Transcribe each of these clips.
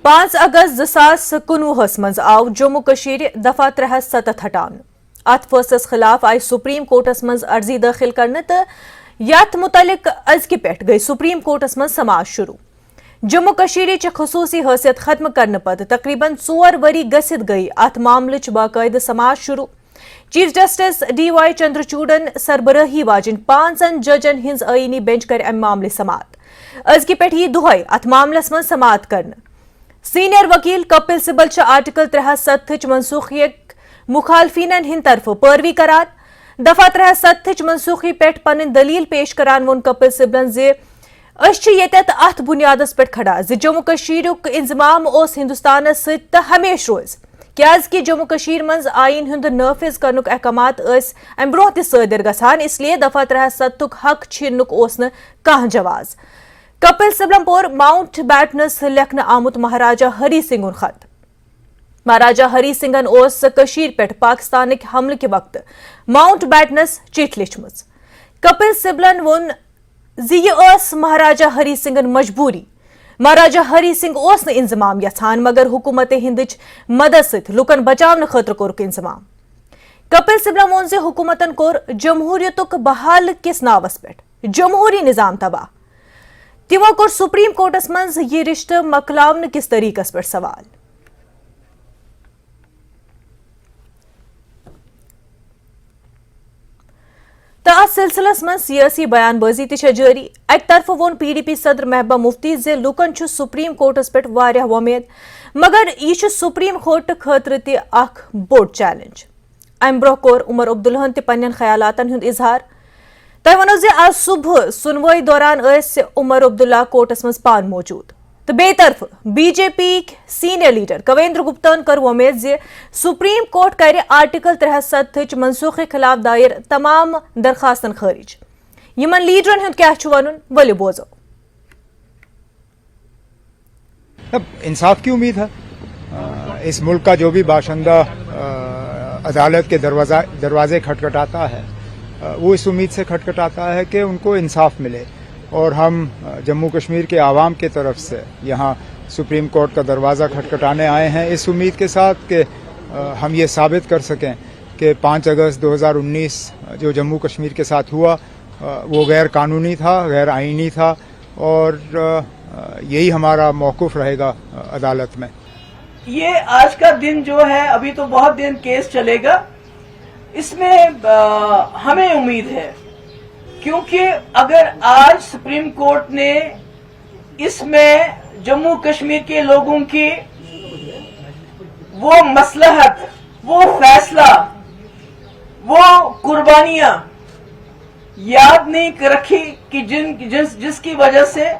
5 अगस्त 2019 मज आव जम्मू कशीर दफा 370 हटान। अत फैसलस खिलाफ आई सुप्रीम कोर्टस मज अर्जी दाखिल करने तो यथ मुतलिक अजकि पेट गई सुप्रीम कोर्टस मज समाज शुरू। जम्मू कशीर खसूसी हैसियत खत्म करने पत तकरीबन 4 वरी गसित गई अत मामलच बाकायदे समाज शुरू। चीफ जस्टिस DY चंद्रचूडन सरबराही वाजिन 5 जजन हिंज आईनी बेंच कर अम मामले समात। अजकि पेट यह दुहै अत मामलस मज समात करने। सीनियर वकील कपिल सिब्बल आर्टिकल 370 मनसूखी मुखालफीन हिंद तरफ पैरवी करान। दफा 370 मनसूखी पे पन दलील पेश करान वोन कपिल सिब्बलन जे अत बुनियादस पे खड़ा जे जम्मू कशीरुक इंजमाम ओस हिंदुस्तान सत हमेश रोज क्याजकि जम्मू कशीर मज आईन हुंद नाफिज करनुक अहकामात अम ब्रोह त सादिर गसान, इसलिए दफा 370 हक छीनुक ओस न काह जवाज। कपिल सिब्बलम पोर माउंट बैटनस लेखन आमुत महाराजा हरी सिंह खत। महाराजा हरी सिंहन ओस कशीर पे पाकिस्तान हमले के वक्त माउंट बैटनस चिठ लिखमज। कपिल सिब्बलन वोन यह महाराजा हरी सिंहन मजबूरी। महाराजा हरी सिंह ओस न इंजमाम यछान मगर हुकूमत हिंदच मदद सत लुकन बचाव खतर कोरक इंजमाम। कपिल सिब्बलम वोन जे हुकूमतन कोर जमहूरियतुक बहाल किस नावस पे जमहूरी निजाम तबाह। तिमो कोर सुप्रीम कोर्टस मज यह रिश्ते मकलावन किस तरीकस पे सवाल। अत सिलसिलस मज सियासी बयानबाजी जारी। अक तरफ वोन PDP सदर महबूबा मुफ्ती जे लुकन सुप्रीम कोर्टस पे वारिया उम्मीद मगर यह सुप्रीम कोर्ट खतर तख बोड़ चैलेंज। अम ब्रोह कोर उमर अब्दुल्लाहन तन ख्यालातन हुंद इजहार। तह वनो जे आज सुबह सुनवाई दौरान उमर अब्दुल्ला कोर्टस मज पान मौजूद तो बे तरफ BJP senior leader Kavendra Guptan कर उम्मीद जे सुप्रीम कोर्ट कर आर्टिकल 370 मनसूखे खिलाफ दायर तमाम दरखास्तन खारिज। यमन लीडरन हुंद क्या वनुन वली बोजो। अब इंसाफ की उम्मीद है। इस मुल्क का जो भी बाशिंदा अदालत के दरवाजे खटखटाता है वो इस उम्मीद से खटखटाता है कि उनको इंसाफ मिले, और हम जम्मू कश्मीर के आवाम की तरफ से यहाँ सुप्रीम कोर्ट का दरवाज़ा खटखटाने आए हैं इस उम्मीद के साथ कि हम ये साबित कर सकें कि 5 अगस्त 2019 जो जम्मू कश्मीर के साथ हुआ वो गैर कानूनी था, गैर आईनी था, और यही हमारा मौक़िफ़ रहेगा अदालत में। ये आज का दिन जो है, अभी तो बहुत दिन केस चलेगा, इसमें हमें उम्मीद है क्योंकि अगर आज सुप्रीम कोर्ट ने इसमें जम्मू कश्मीर के लोगों की वो मसलहत, वो फैसला, वो कुर्बानियां याद नहीं रखी कि जिसकी वजह से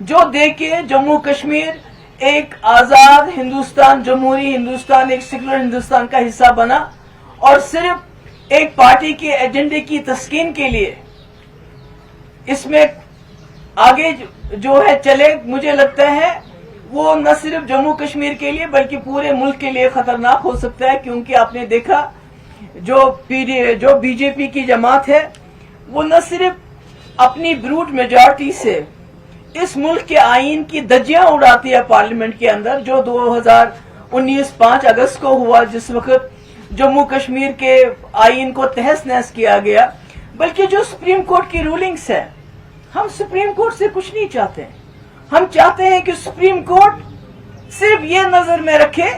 जो देके जम्मू कश्मीर एक आजाद हिंदुस्तान, जमहूरी हिंदुस्तान, एक सेकुलर हिंदुस्तान का हिस्सा बना, और सिर्फ एक पार्टी के एजेंडे की तस्कीन के लिए इसमें आगे जो है चले, मुझे लगता है वो न सिर्फ जम्मू कश्मीर के लिए बल्कि पूरे मुल्क के लिए खतरनाक हो सकता है। क्योंकि आपने देखा जो BJP की जमात है वो न सिर्फ अपनी ब्रूट मेजॉरिटी से इस मुल्क के आईन की धज्जियां उड़ाती है पार्लियामेंट के अंदर, जो 2019 5 अगस्त को हुआ जिस वक्त जम्मू कश्मीर के आईन को तहस नहस किया गया, बल्कि जो सुप्रीम कोर्ट की रूलिंग्स है, हम सुप्रीम कोर्ट से कुछ नहीं चाहते। हम चाहते हैं कि सुप्रीम कोर्ट सिर्फ ये नजर में रखे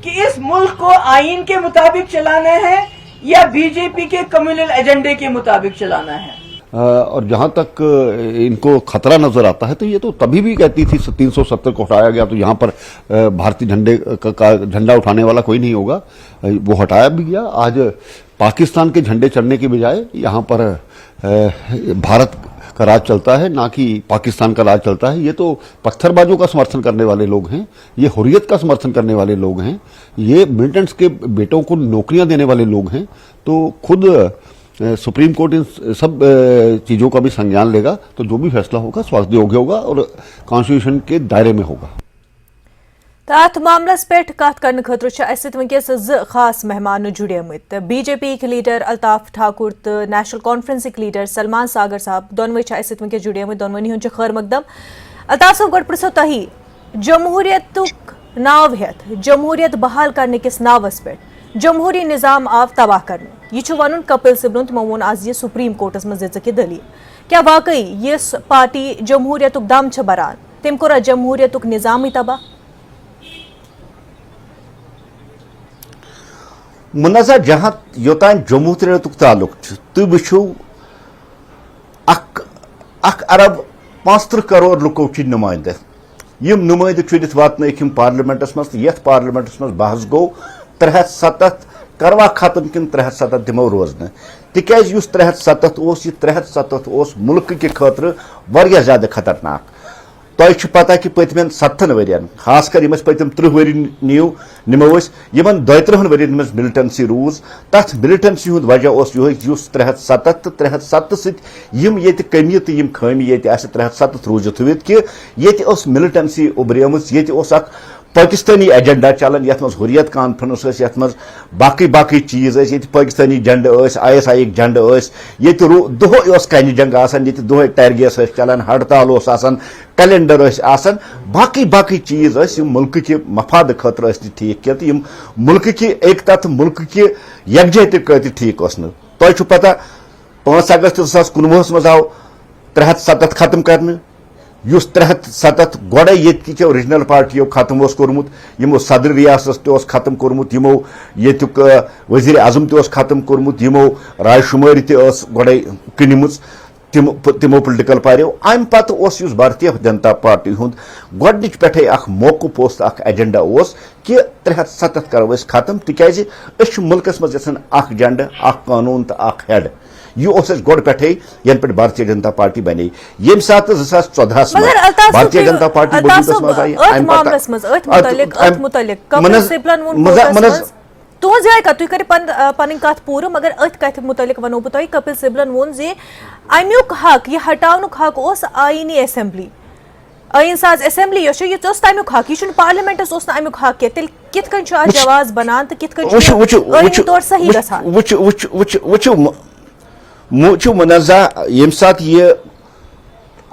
कि इस मुल्क को आईन के मुताबिक चलाना है या BJP के कम्युनल एजेंडे के मुताबिक चलाना है। और जहां तक इनको खतरा नजर आता है तो ये तो तभी भी कहती थी 370 को हटाया गया तो यहाँ पर भारतीय झंडे का झंडा उठाने वाला कोई नहीं होगा, वो हटाया भी गया। आज पाकिस्तान के झंडे चढ़ने के बजाय यहाँ पर भारत का राज चलता है, ना कि पाकिस्तान का राज चलता है। ये तो पत्थरबाजों का समर्थन करने वाले लोग हैं, ये हुर्रियत का समर्थन करने वाले लोग हैं, ये मिलिटेंट्स के बेटों को नौकरियां देने वाले लोग हैं। तो खुद सुप्रीम कोर्ट इन सब चीजों का भी संज्ञान लेगा, तो जो भी फैसला होगा स्वास्थ्य योग्य होगा और कॉन्स्टिट्यूशन के दायरे में होगा। अत मामलस पे कत कर खतर वनकस खास मेहमान जुड़ेमत। BJP लीडर अल्ताफ ठाकुर तो नेशनल कॉन्फ्रेंस लीडर सलमान सागर साहब दोनवे वनकस जुड़ेमत, दोनवनी खैर मकदम। अल्ताफ साहब गो पृछो तही जमहूरियत नाव हेत जमहूरियत बहाल करने किस नावस पे जमहूरी निजाम आव तबाह करने यह वन कपिल सिब्बल तमो वोन आज यह सुप्रीम कोर्टस मज दिख दलील क्या वाकई यस पार्टी जमहूरियत दम बरान तम कोरा जमहूरियत निजाम तबाह मुनजा जहां योतान जमहूरियत ताल्लुक तुम वो अख अरब 35 करोड़ लुको नुमाइंदे यम नुमाइंद चुनित वातन पार्लियामेंटस मज ये पार्लियामेंटस मज बहस गो 370 करवा खत्म किन 370 दिमो रोजन तिकाज 370 यह 370 मुल्क के खतर वारिया ज्यादा खतरनाक तुम पता कि पतमें 7 वरियन खासकर पतम 30 वरी निमो इन 32 वरियन मज मिलिटेंसी रूज तथ मिलिटेंसी हुंद वजह यह 370 तो 370 सम ये कमी तो यम खामी ये 370 रूजित कि ये मिलिटेंसी उभरेम ये पाकिस्तानी एजेंडा चलान ये हुरियत कॉन्फ्रेंस ये बाकी बाकी चीज ये पाकिस्तानी झंड ISI झंड ये दोहे कन जंग ये दोहे टैरगेस चलान हड़ताल कैलेंडर बाकी बाकी चीज मुल्क के मफाद खतर ठीक कि मुल्क की एकता तो मुल्क की यकजहती कत ठीक तुम पता 5 अगस्त 2019 मज आव 370 खत्म कर 370 गोड़े ये ओरिजिनल पार्टियों खत्म कोर्मुत यमो सदर रियासत तो खत्म कोर्मुत यमो ये वजीर आजम तो खत्म कोर्मुत यमो रायशुमारी गोड़े कनिम तिमो पोलिटिकल पार्टियों अम पत भारतीय जनता पार्टी हुंद गोडनिच पे मौकूफ एजेंडा कि 370 करो खत्म तिकाज मुल्कस मज झंड कानून तो हेड यह गोड़ पे ये पे भारतीय जनता पार्टी बने ये सात 2014 भारतीय जनता पार्टी तुज जाय कत कर पन कत पूर मगर अथ कथ मुतलिक वनो बह कपिल सिब्बलन वोन जे अमुक हक यह हटानुक हक आईनी असेंबली आइन साज असेंबली ये तमुक हक यह पार्लियामेंटस अमुक हक तेल कित कन जवाज बनान तो कित कन तौर सही गो मुनजा ये सात ये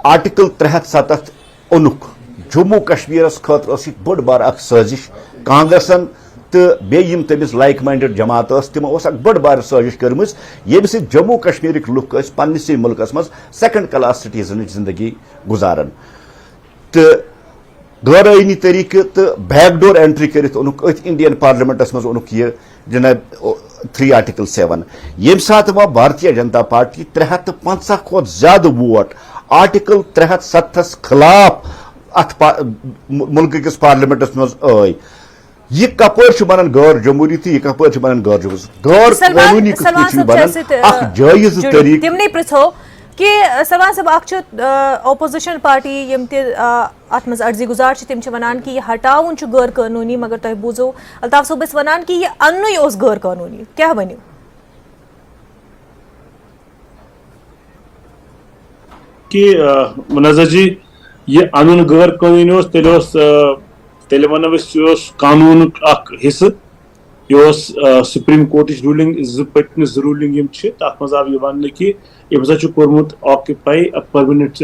आर्टिकल 370 ओनुक जम्मू कश्मीर खतर बड़ बार साजिश कांग्रेसन तो बेम तमिस लाइक माइंडेड जमात तमो बड़ बार साजिश कर्म ये जम्मू कश्मीर लुक पन्नस मुल्कस मज सेकंड क्लास सिटीजन जिंदगी गुजारान तो गैर आईनी तरीके तो बैकडोर एंट्री कर इंडियन पार्लियामेंटस मज ओनुक ये जनाब 3 आर्टिकल 7 ये सात वो भारतीय जनता पार्टी 350 खोत ज्यादा वोट आर्टिकल 370 खिलाफ अथ मुल्क किस पार्लियामेंटस मज आई यह कपर बनान गैर जमहूरी तो यह कपर बनान गैर कानूनी जायज तरीके कि सलमान साहब अपोजिशन पार्टी यम अत मज अर्जी गुजार तम वनान कि यह हटाउन गैर कानूनी मगर तुम बूझो अल्ताफ साहब वनान कि यह अन गैर कानूनी क्या वनो कि मुनज़्ज़र जी ये अन गैर कानूनी तेल वनो कानून हिस्से यह सुप्रीम कोर्ट रूलिंग पत्म रूलिंग तथ मज आव वन कि यह हसा कोर्मुत occupy a permanent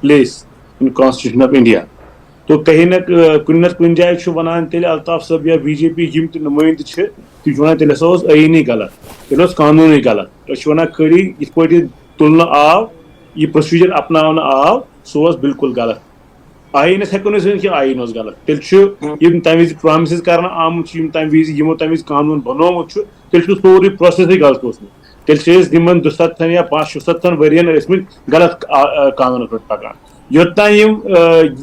place in constitution of India तो कहीं न कुन जाए वनान तेल अल्ताफ साहब या बीजेपी यम नुमाइंद तुम वन तेल हसा आईनी गलत तेल कानूनी गलत वन खरी इत पे तुलन आव यह प्रोसीजर अपनावन आव सह बिल्कुल गलत आईनस हेको कि आईन गलत तेल तम वि प्रामिस कर आमुत तम वि यमो तम वि कानून बनोमुत तेल सोरे प्रोसेस गलत तेल निमन 270 या 570 वरियन गलत कानून पे पकान योतान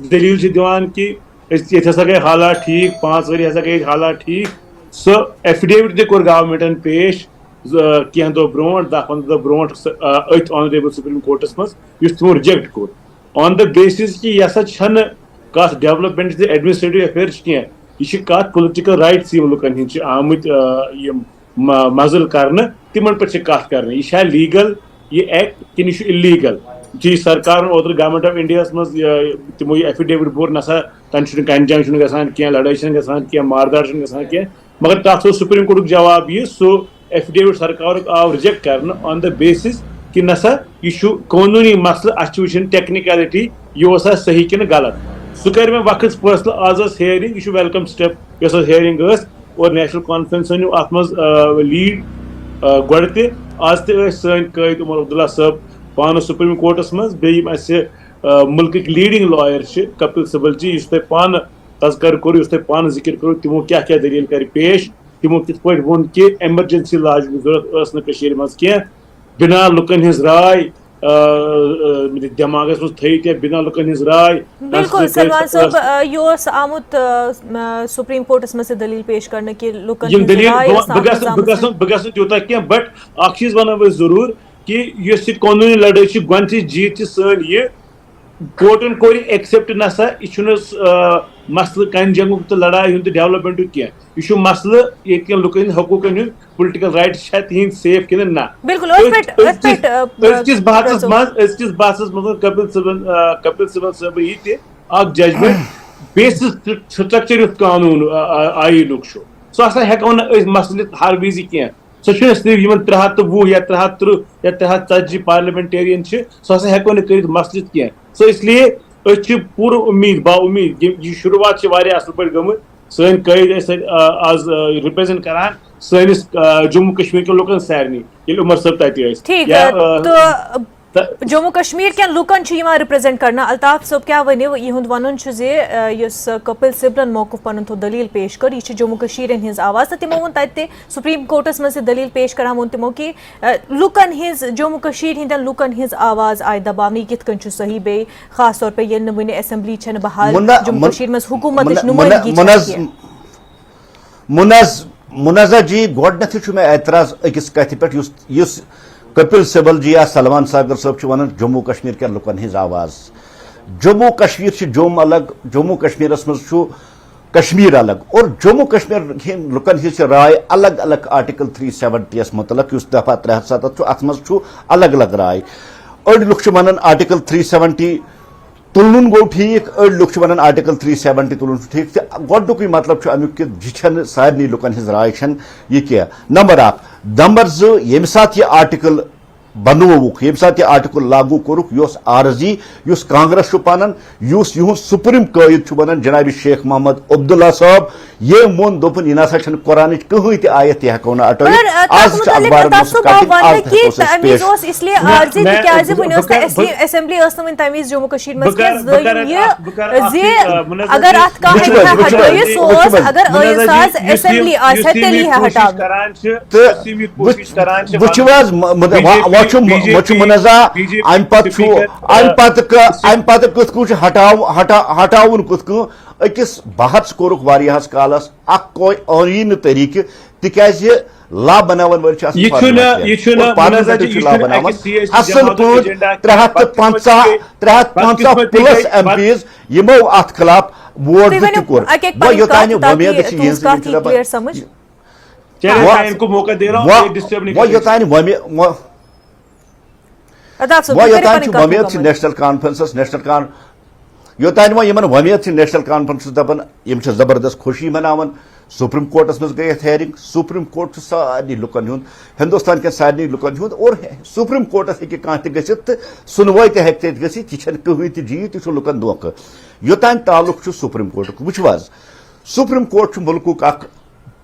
दलील दिवान कि ये हसा गई हालात ठीक 5 वरी हसा गई हालात ठीक सो एफिडेविट तक गवर्नमेंटन पेश कह दो ब्रो 10-15 दह ब्रो अथ ऑनरेबल सुप्रीम कोर्टस मज तमो reject core on the basis कि यह कत डेवलपमेंट एडमिनिस्ट्रेटिव अफेयर्स कह यह कत पोलिटिकल राइट्स लुकन आमुत मजल कर तिमन पे कत कर यह लीगल ये एक्ट कि इलीगल जी सरकार ओतर गवर्नमेंट ऑफ इंडिया मज तमो एफिडेविट बोर नसा तन कंजंग क्या लड़ाई क्या मारदार क्या मगर तथ सुप्रीम कोर्ट जवाब यह सो एफिडेविट सरकार आव रिजेक्ट कर ऑन द बेसिस कि नसा यह कानूनी मसल अ टेक्निकलिटी यह सही कि गलत سہ کر میں وقت فیصلہ آز ہیئرنگ یہ ویلکم سٹیپ اس ہیئرنگ اور نیشنل کانفرنس نیو ات مز لیڈ گۄڈٕ تہِ آز تہِ ٲسۍ سٲنۍ قٲید عمر عبداللہ صٲب پانہٕ سپریم کورٹس منٛز بیٚیہِ یِم اَسہِ مُلکٕکۍ لیڈنگ لایَر چھِ کپل سبل جی یُس تۄہہِ پانہٕ تذکر کوٚرُو یُس تۄہہِ پانہٕ ذکر کوٚرُو تِمو کیٛاہ کیٛاہ دٔلیٖل کَرِ پیش تِمو کِتھ پٲٹھۍ ووٚن کہِ ایمرجنسی لاجنٕچ ضروٗرت ٲس نہٕ کٔشیٖرِ منٛز کینٛہہ بنا لُکن ہٕنٛز راے دٮ۪ماغس منٛز تھٲیِتھ یا بنا لُکن ہٕنٛز راے. بالکل سلمان صٲب یہ آمت سپریم کورٹس میں سے دلیل پیش کرنے کی یم دلیل بہٕ گژھٕ نہٕ تیوٗتاہ کینٛہہ بٹ اکھ چیٖز ونو بہٕ ضروٗر کہِ یۄس یہِ قونوٗنی لڑٲے چھِ گۄڈنِچی جیٖت چھِ سٲنۍ یہِ کورٹن کوٚر یہِ ایکسپٹ نسا یہِ چھُنہٕ مسلہٕ کنہِ جنگُک تہٕ لڑایہِ ہُنٛد تہٕ ڈیولپمنٹُک کینٛہہ یہِ چھُ مسلہٕ ییٚتہِ کٮ۪ن لُکن ہٕنٛدۍ حقوٗقن ہُنٛد پُلٹِکل رایٹس چھا تِہنٛدۍ سیف کِنہٕ نہ. أزکِس بحثس منٛز کپل سبل صٲب یہِ تہِ اکھ ججمنٹ بیسِس سٹرکچر یُتھ قانوٗن آیٖنُک چھُ سُہ ہسا ہٮ۪کو نہٕ أسۍ مسلہٕ ہر وِزِ کینٛہہ سُہ چھُنہٕ صرف یِمن 320 یا 330 یا 340 پارلمنٹیرین چھِ سُہ ہسا ہٮ۪کو نہٕ کٔرِتھ مسلہٕ کینٛہہ سو اس لیے أسۍ چھِ پوٗرٕ اُمید با اُمید یہِ شروعات چھِ واریاہ اصل پٲٹھۍ گٔمٕژ سٲنۍ قٲید ٲسۍ آز رِپرٛزنٹ کران سٲنِس جموں کشمیٖر کٮ۪ن لُکن سارنٕے ییٚلہِ عمر صٲب تتہِ ٲسۍ. جموں کشمیر کٮ۪ن لُکن چھِ یِوان رِپرٛزنٹ کرنہٕ. الطاف صٲب کیٛاہ ؤنِو یِہُنٛد وَنُن چھُ زِ یُس کپل سِبلن موقف پنُن تھوٚو دلیٖل پیش کٔر یہِ چھِ جموں کشیٖرِ ہٕنٛز آواز تہٕ تِمو ووٚن تتہِ تہِ سپریم کورٹس منٛز تہِ دلیٖل پیش کران ووٚن تِمو کہِ لُکن ہٕنٛز جموں کشیٖر ہٕنٛدٮ۪ن لُکن ہٕنٛز آواز آیہِ دباونہٕ یہِ کِتھ کٔنۍ چھُ صحیح بیٚیہِ خاص طور پے ییٚلہِ نہٕ وُنہِ ایسمبلی چھنہٕ بحال جموں کشیٖر منٛز حکوٗمتٕچ نُمٲیندگی. منزہ جی گۄڈنیتھٕے چھُ مےٚ اعتراض أکِس کتھِ پٮ۪ٹھ یُس کپل سبل جی یا سلمان ساگر صٲب چھِ ونان جموں کشمیر کٮ۪ن لُکن ہٕنٛز آواز. جموں کشمیر چھِ جوٚم الگ جموں کشمیرس منٛز چھُ کشمیر الگ اور جموں کشمیر ہٕنٛدۍ لُکن ہٕنٛز چھِ راے الگ الگ آرٹیکل 370 یس متعلق یُس دفعہ 307 چھُ اتھ منٛز چھُ الگ الگ راے. أڑۍ لُکھ چھِ ونان آرٹیکل 370 تُلُن گوٚو ٹھیٖک أڑۍ لُکھ چھِ ونان آرٹیکل 370 تُلُن چھُ ٹھیٖک تہٕ گۄڈنیُکُے مطلب چھُ امیُک کہِ یہِ چھنہٕ سارنٕے لُکن ہٕنٛز راے چھنہٕ یہِ کینٛہہ. نمبر اکھ نمبر زٕ ییٚمہِ ساتہٕ یہِ آرٹیکل بنووُکھ ییٚمہِ ساتہٕ یہِ آرٹیکل لاگوٗ کوٚرُکھ یہِ اوس عارضی یُس کانگریس چھُ پنان یُس یِہُنٛد سپریم قٲید چھُ ونان جناب شیخ محمد عبداللہ صٲب ییٚمۍ ووٚن دوٚپُن یہِ نسا چھنہٕ قرآنٕچ کٕہٕنۍ تہِ آیت یہِ ہٮ۪کو نہٕ اٹٲوِتھ. آز چھِ اخبارن منٛز ایسمبلی ٲس نہٕ وُنہِ تمہِ وِزِ جموں کشیٖر منٛز اگر اتھ کانٛہہ ہٹٲیِتھ سُہ اوس اگر ایسمبلی آسہِ ہا تیٚلی وٕچھِو حظ چھُ منازع امہِ پتہٕ کِتھ کٔنۍ چھُ ہٹاوُن کِتھ کٔنۍ أکِس بحث کوٚرُکھ واریاہس کالس اکھ یی نہٕ طٔریٖقہٕ تِکیازِ لا بناون وٲلۍ چھِ لا بناوان اصل پٲٹھۍ 350 پلس ایم پیز یِمو اتھ خلاف ووٹ دِتھ تہِ کوٚر. وۄنۍ یوٚتانۍ وۄمید چھِ یِہنٛز وۄمید چھِ نیشنل کانفرنسس یوٚتانۍ وۄنۍ یِمن وۄمید چھِ نیشنل کانفرنسس دپان یِم چھِ زبردست خوشی مناوان. سپریم کورٹس منٛز گٔے اتھ ہیرنگ سپریم کورٹ چھُ سارنٕے لُکن ہُنٛد ہندوستان کٮ۪ن سارنٕے لُکن ہُنٛد اور سپریم کورٹس ہیٚکہِ کانٛہہ تہِ گٔژھِتھ تہٕ سُنوٲے تہِ ہیٚکہِ تتہِ گٔژھِتھ یہِ چھنہٕ کٕہٕنۍ تہِ جیٖت یہِ چھُ لُکن دھوکہٕ. یوٚتانۍ تعلُق چھُ سپریم کورٹُک وٕچھِو حظ سپریم کورٹ چھُ مُلکُک اکھ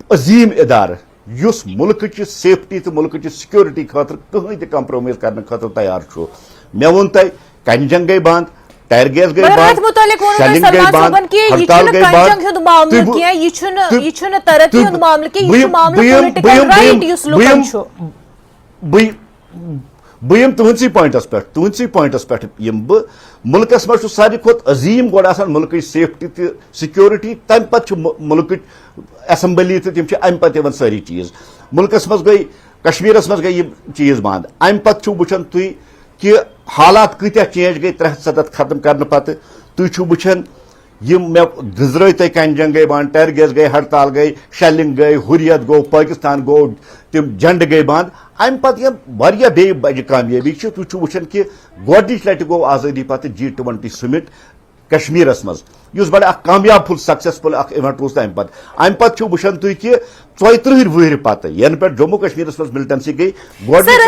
عظیٖم ادارٕ یُس مُلکٕچہِ سیفٹی تہٕ مُلکٕچہِ سکیورٹی خٲطرٕ کٕہٕنۍ تہِ کمپرومایز کرنہٕ خٲطرٕ تیار چھُ. مےٚ ووٚن تۄہہِ کنہِ جنگ گٔے بنٛد ٹائر گیس گئی بند شیلنگ گئی بند ہڑتال گئی بند. بہٕ یِمہٕ تُہنٛدسٕے پوینٹس پٮ۪ٹھ یِمہٕ بہٕ مُلکس منٛز چھُ ساروی کھۄتہٕ عظیٖم گۄڈٕ آسان مُلکٕچ سیفٹی تہٕ سکیورٹی تمہِ پتہٕ چھُ مُلکٕچ ایسمبلی تہٕ تِم چھِ امہِ پتہٕ یِوان سٲری چیٖز. مُلکس منٛز گٔے کشمیٖرس منٛز گٔے یِم چیٖز بنٛد امہِ پتہٕ چھُو وٕچھان تُہۍ کہِ حالات کۭتیاہ چینج گٔے 307 ختم کرنہٕ پتہٕ. تُہۍ چھِو وٕچھان یِم مےٚ گٔنٛزرٲے تۄہہِ کنہِ جنگ گٔے بنٛد ٹائر گیس گٔے ہڑتال گٔے شیلنگ گٔے ہُریت گوٚو پٲکستان گوٚو تِم جنڈٕ گٔے بنٛد. امہِ پتہٕ یِم واریاہ بیٚیہِ بجہِ کامیٲبی چھِ تُہۍ چھِو وٕچھان کہِ گۄڈنِچ لٹہِ گوٚو آزٲدی پتہٕ G20 سمٹ کشمیرس مز یس بڑا کامیاب فل سکسیسفل ایونٹ روز ام پتہ وچان تھی کہ 34 وہر پتہ ین پہ جموں کشمیرس مز ملٹنسی گئی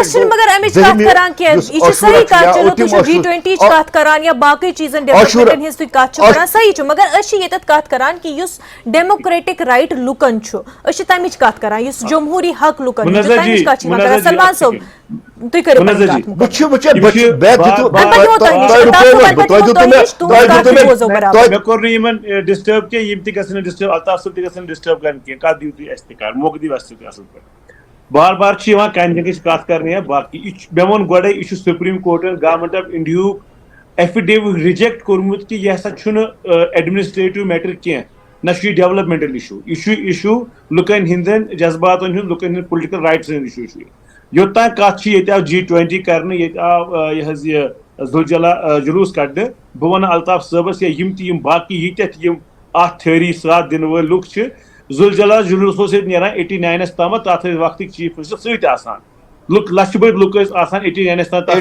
سر مگر امچ کت کران کہ یہ صحیح کت چلو تھی G20 کت کران یا باقی چیزن ڈیولپمنٹن ہز تھی کت کران صحیح چھ مگر اش یتت کت کران کہ یس ڈیموکریٹک رائٹ لکن چھ اش تمچ کت کران یس جمہوری حق لکن چھ تمچ کت چھ کران سلمان صاحب تھی کرو مے کور یمن ڈسٹرب کی یم تہ گژھن ڈسٹرب الطاف صاحب تہ گژھن ڈسٹرب کرن کی کت دیو تھی اس تہ کار موقع دیو اس تہ اصل پہ بار بار چھ یوان کینڈیڈیٹس کت کرنے باقی مے وون گوڑے یہ سپریم کورٹن government of India affidavit reject کورمت کہ یہ ہسا چھن ایڈمنسٹریٹو میٹر کی نہ ڈیولپمنٹل ایشو یہ ایشو لکن ہندن جذباتن ہند لکن ہند پولیٹیکل رائٹس ہند ایشو یوتان کت یہ آو G20 کرنے یہ آو یہ ذوالجلہ جلوس کڑنے بہ ون الطاف صاحبس یا یم تہ یم باقی یہ ات تھیوری ساتھ دن ول لوک ذوالجلہ جلوس نیران 89 تام تر وقت چیف منسٹر ست آسان لوک لچھ بڑ لوک آسان 89 تام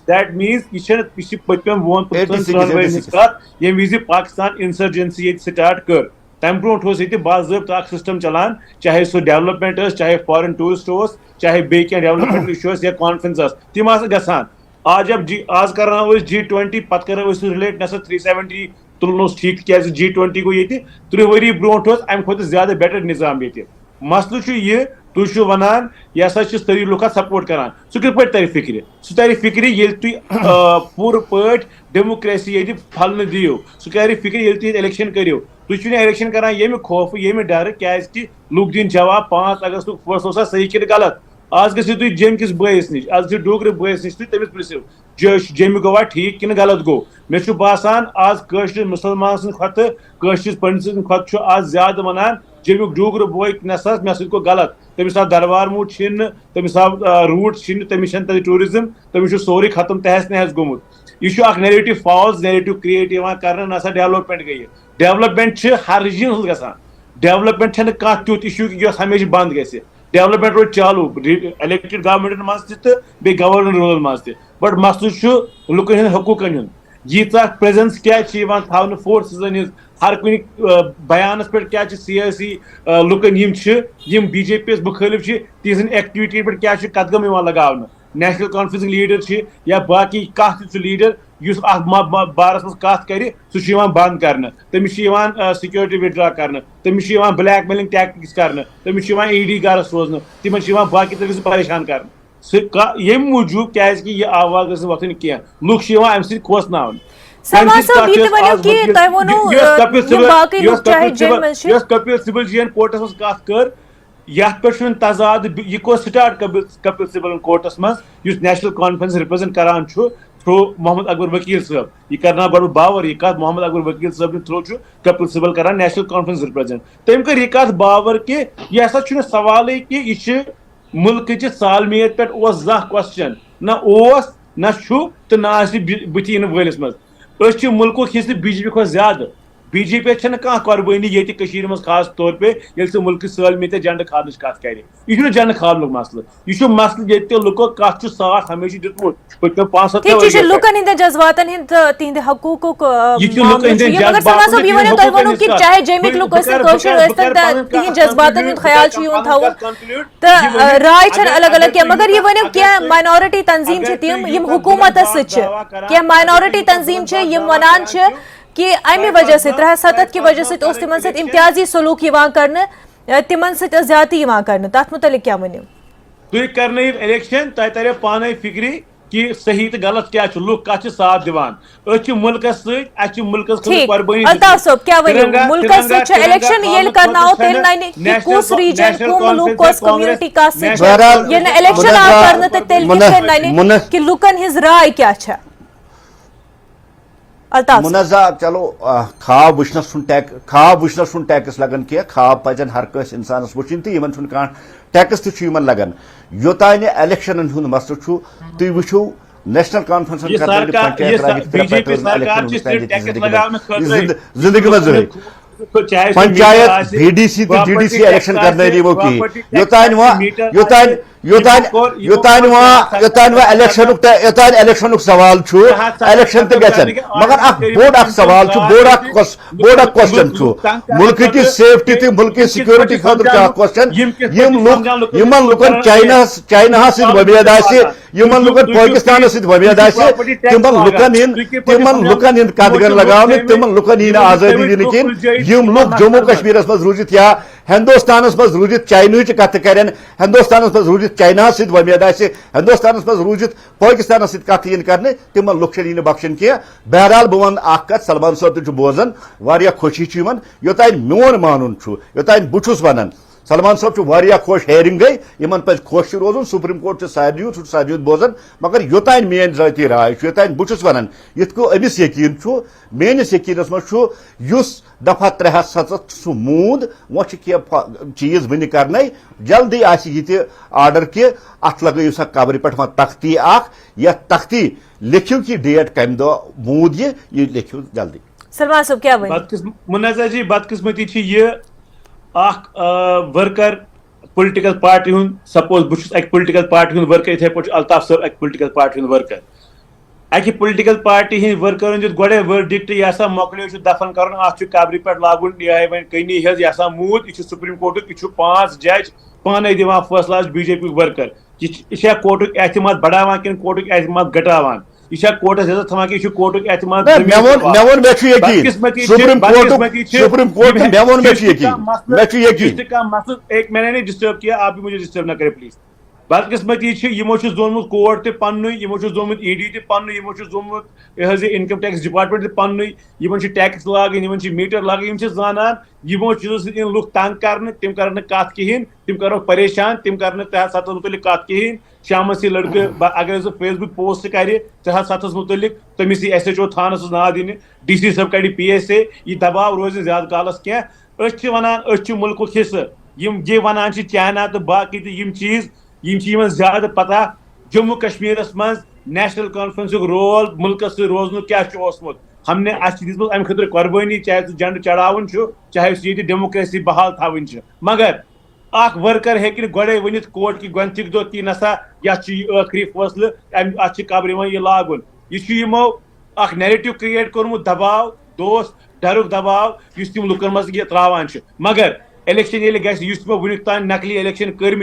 دیٹ مینز یہ پتم وون کت یم وز پاکستان انسرجنسی یہ سٹارٹ کر تم برو یہ باضابطہ اخ سسٹم چلان چاہے سو ڈیولپمنٹ چاہے فارن ٹورسٹ چاہے بی کی ڈیولپمنٹ ایشو یا کانفرنس تم گھان آج جب آز کرنا G20 پتہ کرو رلیٹ نسا 370 تلن ٹھیک کیازِ G20 گو یہ 3 وری برو ام کھت زیادہ بیٹر نظام یہ مسئلہ یہ تھی ونان یہ ہسا ساری لوگ سپورٹ کران سہ کت پہ تر فکر سہ تر فکر یل تھی پور پہ ڈیموکریسی یہ پھلن دیو سہ کر فکر یل تھی الیکشن کرو تھی الیکشن کران یمہ خوف یمہ ڈر کیازکہ لوگ دن جواب 5 اگست فیصلہ صحیح کن غلط آج گھو تھی جیم کس بٲیس نش آج گھو ڈوگر بٲیس نش تمس پرسو جیمہ گوا ٹھیک کن غلط گو مے باسان آج قشر مسلمان سند کھت قشر پنڈت سند کھت آج زیادہ ونان جیمیک ڈوگر بوے نسا مے سۭتۍ گوٚو غلط تمس آو دربار موٹ چھن تمس آو روٹ چھن تمس چھن تتہِ ٹوٗرزم تمس سورُے ختم تہس نہس گوٚمُت یہ اخ نیریٹو فالس نیریٹو کریٹ کرنے نسا ڈیولپمنٹ گئی ڈیولپمنٹ ہر رجن ہز گژھان ڈیولپمنٹ چھنہٕ کانٛہہ تیُتھ اِشوٗ یۄس ہمیشہ بند گژھِ ڈیولپمنٹ روز چالو الیکٹڈ گورنمنٹن مز تہ بیٚیہِ گورنر رول مز تہ بٹ مسلہٕ چھُ لُکن ہٕنٛدۍ حقوٗقن ہُنٛد ییٖژاہ پریزنس کیٛازِ چھِ یِوان تھاونہٕ فورسزن ہٕنٛز ہر کُنہِ بیانس پٮ۪ٹھ کیٛاہ چھِ سیٲسی لُکن یِم بی جے پی یس مُخٲلف چھِ تِہنٛزن ایکٹیوٹی پٮ۪ٹھ کیٛاہ چھُ قدغم یِوان لگاونہٕ نیشنل کانفرنس لیڈر چھِ یا باقی کانٛہہ تہِ سُہ لیڈر یُس اتھ بارس منٛز کتھ کرِ سُہ چھُ یِوان بنٛد کرنہٕ تٔمِس چھِ یِوان سکیورٹی وِدڈرا کرنہٕ تٔمِس چھِ یِوان بلیک میلنگ ٹیکٹکس کرنہٕ تٔمِس چھِ یِوان ED گرس سوزنہٕ تِمن چھِ یِوان باقی طریقہٕ پریشان کرنہٕ ییٚمہِ موٗجوٗب کیازکہِ یہِ آواز گٔژھ نہٕ وۄتھٕنۍ کینٛہہ لُکھ چھِ یِوان امہِ سۭتۍ کھوژناونہٕ سلمان صاحب یہ ونو کہ تۄہہِ ووٚنوٗ باقٕے لُکھ چاہے جیٚمہِ منٛز چھِ یۄس کپل سِبل جی ین کورٹس منٛز کتھ کٔر یتھ پٮ۪ٹھ چھُنہٕ تضاد یہ کوٚر سٹارٹ کپل سِبلن کورٹس منٛز یُس نیشنل کانفرنس رِپرزنٹ کران چھُ تھرو محمد اکبر وکیل صٲب یہ کرنا گۄڈٕ باور یہ کتھ محمد اکبر وکیل صٲب تھرو چھُ کپل سِبل کران نیشنل کانفرنس رِپرزنٹ تٔمۍ کٔر یہ کتھ باور کہ یہ ہسا چھُنہٕ سوالٕے کہ یہ چھِ ملکٕچہِ سالمیت پٮ۪ٹھ اوس زانٛہہ کوسچن نہ اوس نہ چھُ تہٕ نہ آسہِ بٕتھِ یِنہٕ وٲلِس منٛز أسۍ چھِ مُلکُک حصہٕ بی جے پی کھۄتہٕ زیادٕ بی جے پی چھنہٕ کانٛہہ قۄربٲنی ییٚتہِ کٔشیٖرِ منٛز خاص طور پے ییٚلہِ سُہ مُلکٕچ سٲلمیت جنڈٕ کھالنٕچ کتھ کرِ یہِ چھُنہٕ جنڈٕ کھالنُک مسلہٕ یہِ چھُ مسلہٕ ییٚتہِ تہِ لُکو کتھ چھُ ساتھ ہمیشہِ دیُتمُت پٔتمیو 5-7 ٹھیک چھُ لُکن ہٕنٛدٮ۪ن جذباتن ہٕنٛدۍ تِہنٛدِ حقوٗقُک مگر سلمان صٲب یہ ؤنِو تۄہہِ ووٚنوٕ کہ چاہے جیمِکۍ لُکھ ٲسِن کٲشِر ٲسۍتن تہٕ تِہنٛدۍ جذباتن ہُنٛد خیال چھُ یِوان تھاوُن تہٕ راے چھنہٕ الگ الگ کینٛہہ مگر یہ ؤنِو کینٛہہ ماینارٹی تنظیٖم چھِ تِم یِم حکوٗمتس سۭتۍ چھِ کینٛہہ ماینارٹی تنظیٖم چھِ یِم ونان چھِ کہ امہِ وجہ سۭتۍ 370 کہِ وجہ سۭتۍ اوس تِمن سۭتۍ امتیازی سلوٗک یِوان کرنہٕ تِمن سۭتۍ ٲس زیادتی یِوان کرنہٕ تتھ متعلق کیٛاہ ؤنِو تُہۍ کرنٲیِو الیکشن تۄہہِ تریو پانے فکری کہ صحیح تو غلط کیا چھُ لُکھ کتھ چھِ ساتھ دِوان أسۍ چھِ مُلکس سۭتۍ اَسہِ چھِ مُلکس خٲطرٕ قۄربٲنی الطاف صٲب کیٛاہ ؤنِو مُلکس سۭتۍ چھِ الیکشن ییٚلہِ کرناوو تیٚلہِ ننہِ کہِ کُس ریجن کُم لُکھ کۄس کوٚمنٹی کتھ سۭتۍ چھِ ییٚلہِ نہٕ الیکشن آو کرنہٕ تہٕ تیٚلہِ کِتھ کٔنۍ ننہِ کہِ لُکن ہٕنٛز راے کیٛاہ چھےٚ منازع چلو خواب وچھنس چھُنہٕ ٹیکس لگان کینٛہہ خواب پزن ہر کٲنٛسہِ انسانس وٕچھِنۍ تہٕ یِمن چھُنہٕ کانٛہہ ٹیکس تہِ چھُ یِمن لگان یوٚتانۍ الیکشنن ہُنٛد مسلہٕ چھُ تُہۍ وٕچھو نیشنل کانفرنسن زندگی منٛز پنچایت BDC تہٕ GDC الیکشن کرنٲے یِمو کِہیٖنۍ یوٚتانۍ योतान इलेक्शन सवाल इलेक्शन तो गन मगर बोड़ सवाल बोड़ क्वेश्चन मुल्क की सेफ्टी तो मुल्क की सिक्योरिटी खतर क्वेश्चन यमन लुकन चाइना वबेद यमन लुकन पाकिस्तान वबेद तिमन लुकन हिंद कदगन लगाने तिमन लुकन ही आजादी दिन कम लुक जम्मू कश्मीर मज रूजित या हिंदुस्तान मज रूजित चाइना कत कर हिंदुस्तान मज रूजित चाइना वबेद हिंदुस्तान मज रूजित पाकिस्तान कत कर तिमन लुक बख्शन की बहरहाल बह वन कत सलमान साहब तो बोजान वारिया खुशी योतान मोन मानुन योतान बहुत वन सलमान साहब वारिया खुश हेयरिंग गई इन पे खुश रोजन सुप्रीम कोर्ट सारी बोजान मगर योतान मेन ज़ाती राय योतान बहुत वन यथ को अमिस यकीन मेनिस यकीनस मज दफा 370 सह मूद वो चीज वन कर जल्दी आर्डर कि अत लगो सा कबर पे वो तख्ती या तख्ती लिखियो कि डेट कम दो मूद ये लिखियो जल्दी। सलमान साहब क्या मुनज़्ज़र जी बदकिस्मती वर्कर पोलिटिकल पार्टी हूं सपोज बहुत एक पोलिटिकल पार्टी हूं वर्कर इथे पे अल्ताफ साहब एक पोलिटिकल पार्टी हूं वर्कर अकि पोलिटिकल पार्टी हिंद वर्कर दित गोडे वर्डिक्ट यह मोकलो दफन कर अत कब्र पे लागुन यह वन कनी यह मूद यह सुप्रीम कोर्ट यह 5 जज पाने दिवान फैसला बीजेपी वर्कर यह कोर्ट एतमाद बढ़ावान कि कोर्ट एतमाद घटावान यह कोर्टस इज्जत थवान कि कोर्ट एतमाद मैंने नहीं डिस्टर्ब किया आप भी मुझे डिस्टर्ब ना करें प्लीज। बदकिस्मती यमो जोनमुत कोर्ट तन यमो जोनमुत ईडी तन यमो जोनमुत यह इनकम टैक्स डिपार्टमेंट तन टैक्स लागन मीटर लागन जानान यमो चीजों से लुक तंग कर तम कर कत कहें तम करो परेशान तम कर सतस मुतल कत कहें शाम से लड़के अगर फेसबुक पोस्ट कर सतस मुतल तमिस SHO थानस ना दिन DC सब कड़ PSA यह दबाव रोज ज्यादा कालस कह वन मुल्क हिस्से ये वन चाइना तो बाकी तो चीज ज्यादा पता जम्मू कश्मीर मज नेशनल कॉन्फ्रेंस रोल मुल्क रोजन क्या हमने अम खतर कुर्बानी चाहे झंड चढ़ावन चाहे ये डेमोक्रेसी बहाल थवन मगर अख वर्कर हेक गोड़े वनित कोर्ट की गंतिक दो कि नसा आखिरी फैसले अत कब्र यह लागुन यमो अख नैरेटिव क्रिएट कोर्मुत दबाव दोस्त डरुक दबाव तम लुकन मज यह त्रावान मगर इलेक्शन ये गो वुनिक तान नकली इलेक्शन कर्म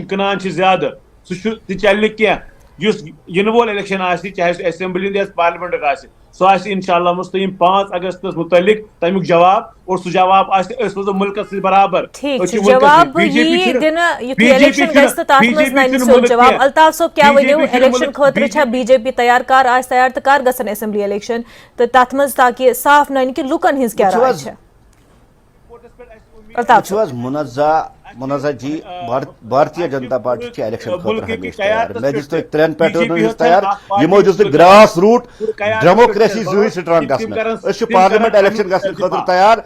कनान ज्यादा सह चल इन वोल इलेक्शन चाहे असेंबली पार्लियामेंट सह इंशाल्लाह मुस्तकीम 5 अगस्त मुतलिक तमिक जवाब और सह जवाब मुल्क बराबर जवाब ये दिन इलेक्शन जवाब अल्ताफ साहब क्या वनो इलेक्शन खतर बीजेपी तैयार कर तैयार तो कर गसन असेंबली इलेक्शन तो तथ मज ताकि साफ नन कि लुकन हिंस क्या राय है। अल्ताफ मुनज़्ज़ा जी भारतीय जनता पार्टी इलेक्शन तैयार मैं दिस त्रेन पैटर्न तैयार यमो grass root democracy strong parliament election गसन तैयार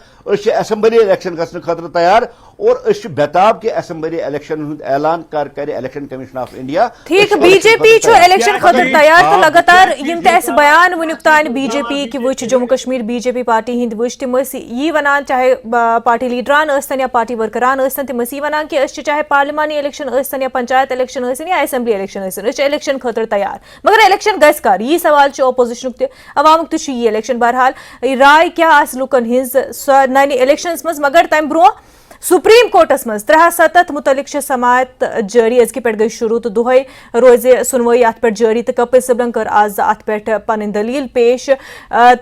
असेंबली इलेक्शन गसन खतर तैयार और बेताब कि असेंबली इलेक्शन ऐलान कर इलेक्शन कमीशन ऑफ इंडिया ठीक बीजेपी इलेक्शन खतर तैयार तो लगातार यम बयान वनुक तान बीजेपी कि वो जम्मू कश्मीर बीजेपी पार्टी हिंद वो तम यी वनान चाहे पार्टी लीडरान या पार्टी वर्करान तम वन कि चाहे पार्लिमानी इलेक्शन या पंचायत इलेक्शन या असेंबली इलेक्शन इलेक्शन खतर तैयार मगर इलेक्शन गस कर यह सवाल अपोजिशन अवामुक तो इलेक्शन बहरहाल राय क्या लुकन हिंज नन इलेक्शन मज मगर तम ब्रो सुप्रीम कोर्टस मज 370 मुतलिक समात जारी अजक पे गई शुरू तो दुहै रोज सुनवाई अत पे जारी तो कपिल सिब्बलन कर आज अत पे पन दलील पेश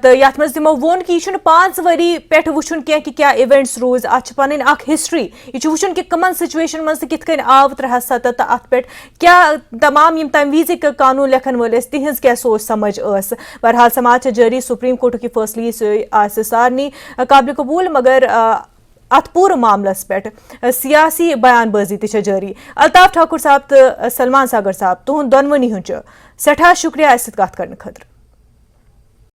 तो यथ मज तमो वोन कि यह 5 वरी पे वुचन कि क्या इवेंट्स रोज अत पन हिस्ट्री यह वुचन कि कमन सिचुएशन मज कित कन आव 370 तो अत पे क्या तमाम यम तम विज कानून लेखन वल तिहज क्या सोच समझ बहरहाल समात जारी सुप्रीम कोर्ट की फैसले सारनी काबिल कबूल मगर अत पूर मामलस पे सियासी बयानबाजी ती जारी। अल्ताफ ठाकुर साहब तो सलमान सागर साहब तुहद दोनवनी हूँ सठा शुक्रिया कत कर खतर।